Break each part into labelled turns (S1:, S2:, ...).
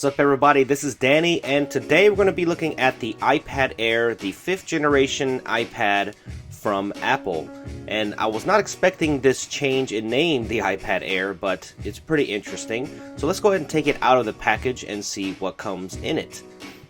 S1: What's up everybody, this is Danny, and today we're going to be looking at the iPad Air, the 5th generation iPad from Apple. And I was not expecting this change in name, the iPad Air, but it's pretty interesting. So let's go ahead and take it out of the package and see what comes in it.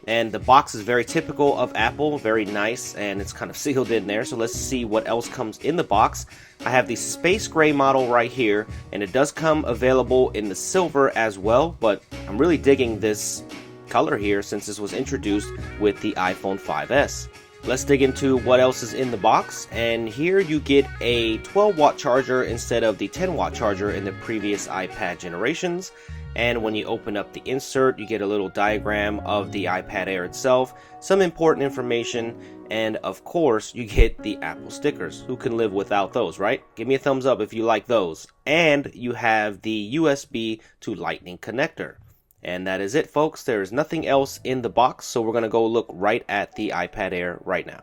S1: And the box is very typical of Apple, very nice, and it's kind of sealed in there. So let's see what else comes in the box. I have the space gray model right here, and it does come available in the silver as well, but I'm really digging this color here since this was introduced with the iPhone 5S. Let's dig into what else is in the box, and here you get a 12-watt charger instead of the 10-watt charger in the previous iPad generations. And when you open up the insert, you get a little diagram of the iPad Air itself, some important information, and of course you get the Apple stickers. Who can live without those, right? Give me a thumbs up if you like those. And you have the USB to Lightning connector. And that is it, folks. There is nothing else in the box, so we're going to go look right at the iPad Air right now.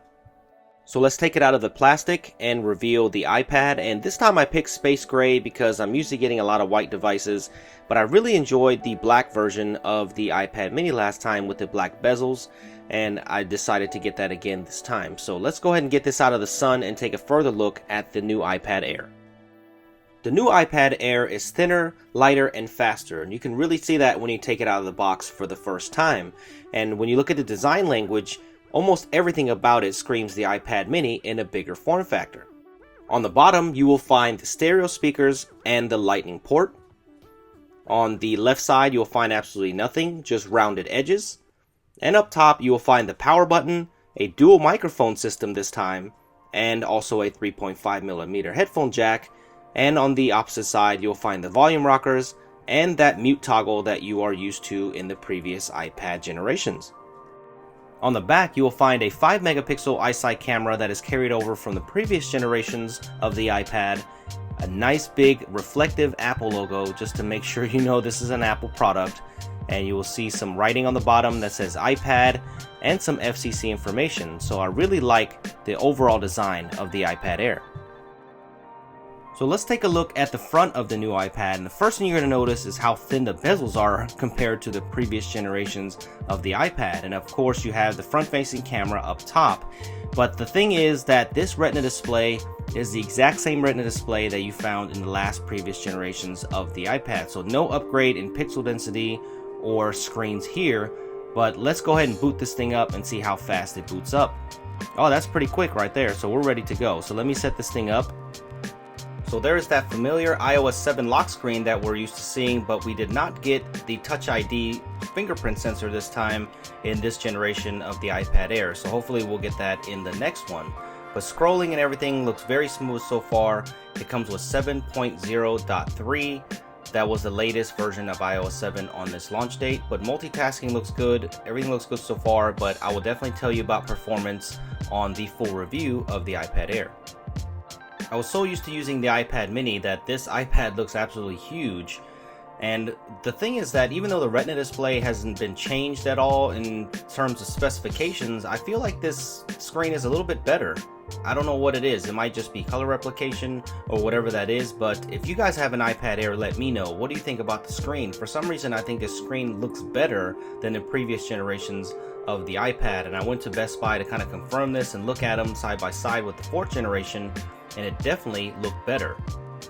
S1: So let's take it out of the plastic and reveal the iPad, and this time I picked space gray because I'm usually getting a lot of white devices, but I really enjoyed the black version of the iPad mini last time with the black bezels, and I decided to get that again this time. So let's go ahead and get this out of the sun and take a further look at the new iPad Air. The new iPad Air is thinner, lighter, and faster, and you can really see that when you take it out of the box for the first time. And when you look at the design language, almost everything about it screams the iPad mini in a bigger form factor. On the bottom, you will find the stereo speakers and the Lightning port. On the left side, you'll find absolutely nothing, just rounded edges. And up top, you will find the power button, a dual microphone system this time, and also a 3.5mm headphone jack. And on the opposite side, you'll find the volume rockers and that mute toggle that you are used to in the previous iPad generations. On the back, you will find a 5-megapixel iSight camera that is carried over from the previous generations of the iPad, a nice big reflective Apple logo just to make sure you know this is an Apple product, and you will see some writing on the bottom that says iPad and some FCC information. So I really like the overall design of the iPad Air. So let's take a look at the front of the new iPad, and the first thing you're going to notice is how thin the bezels are compared to the previous generations of the iPad. And of course you have the front-facing camera up top, but the thing is that this Retina display is the exact same Retina display that you found in the last previous generations of the iPad. So no upgrade in pixel density or screens here, but let's go ahead and boot this thing up and see how fast it boots up. Oh, that's pretty quick right there, so we're ready to go. So let me set this thing up. So there is that familiar iOS 7 lock screen that we're used to seeing, but we did not get the Touch ID fingerprint sensor this time in this generation of the iPad Air. So hopefully we'll get that in the next one. But scrolling and everything looks very smooth so far. It comes with 7.0.3. That was the latest version of iOS 7 on this launch date, but multitasking looks good. Everything looks good so far, but I will definitely tell you about performance on the full review of the iPad Air. I was so used to using the iPad mini that this iPad looks absolutely huge. And the thing is that even though the Retina display hasn't been changed at all in terms of specifications, I feel like this screen is a little bit better. I don't know what it is. It might just be color replication or whatever that is, but if you guys have an iPad Air, let me know. What do you think about the screen? For some reason, I think this screen looks better than the previous generations of the iPad, and I went to Best Buy to kind of confirm this and look at them side by side with the 4th generation, and it definitely looked better.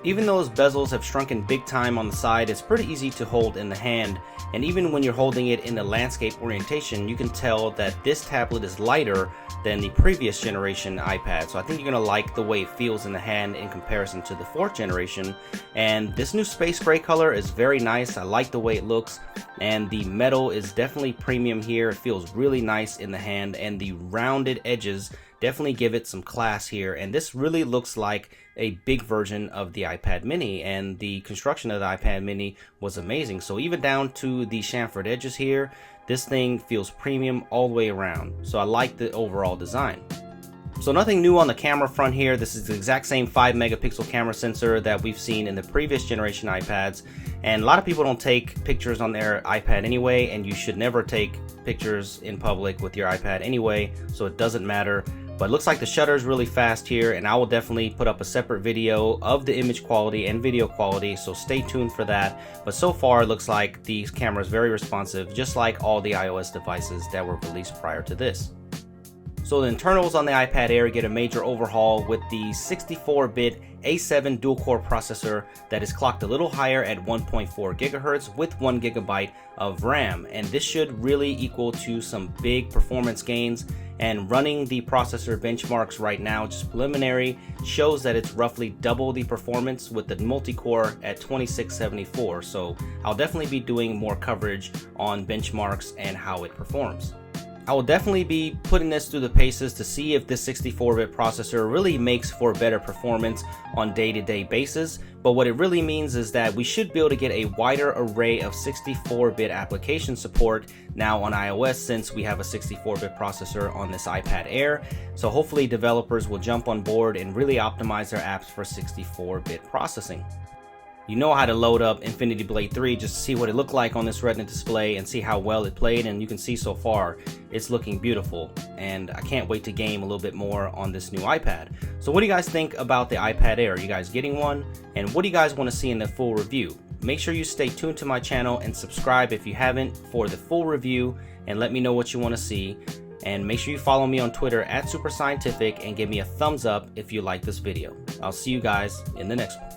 S1: Even though those bezels have shrunken big time on the side, it's pretty easy to hold in the hand, and even when you're holding it in the landscape orientation, you can tell that this tablet is lighter than the previous generation iPad. So I think you're going to like the way it feels in the hand in comparison to the 4th generation. And this new space gray color is very nice. I like the way it looks, and the metal is definitely premium here. It feels really nice in the hand, and the rounded edges definitely give it some class here, and this really looks like a big version of the iPad mini, and the construction of the iPad mini was amazing. So even down to the chamfered edges here, this thing feels premium all the way around. So I like the overall design. So nothing new on the camera front here. This is the exact same 5-megapixel camera sensor that we've seen in the previous generation iPads, and a lot of people don't take pictures on their iPad anyway, and you should never take pictures in public with your iPad anyway, so it doesn't matter. But it looks like the shutter is really fast here, and I will definitely put up a separate video of the image quality and video quality, so stay tuned for that. But so far it looks like the camera is very responsive, just like all the iOS devices that were released prior to this. So the internals on the iPad Air get a major overhaul with the 64-bit A7 dual-core processor that is clocked a little higher at 1.4 GHz with 1 GB of RAM, and this should really equal to some big performance gains. And running the processor benchmarks right now, just preliminary, shows that it's roughly double the performance with the multi-core at 2674. So I'll definitely be doing more coverage on benchmarks and how it performs. I will definitely be putting this through the paces to see if this 64-bit processor really makes for better performance on day-to-day basis. But what it really means is that we should be able to get a wider array of 64-bit application support now on iOS, since we have a 64-bit processor on this iPad Air. So hopefully developers will jump on board and really optimize their apps for 64-bit processing. You know how to load up Infinity Blade 3 just to see what it looked like on this Retina display and see how well it played, and you can see so far it's looking beautiful, and I can't wait to game a little bit more on this new iPad. So what do you guys think about the iPad Air? Are you guys getting one? And what do you guys want to see in the full review? Make sure you stay tuned to my channel and subscribe if you haven't for the full review, and let me know what you want to see. And make sure you follow me on Twitter @SuperScientific and give me a thumbs up if you like this video. I'll see you guys in the next one.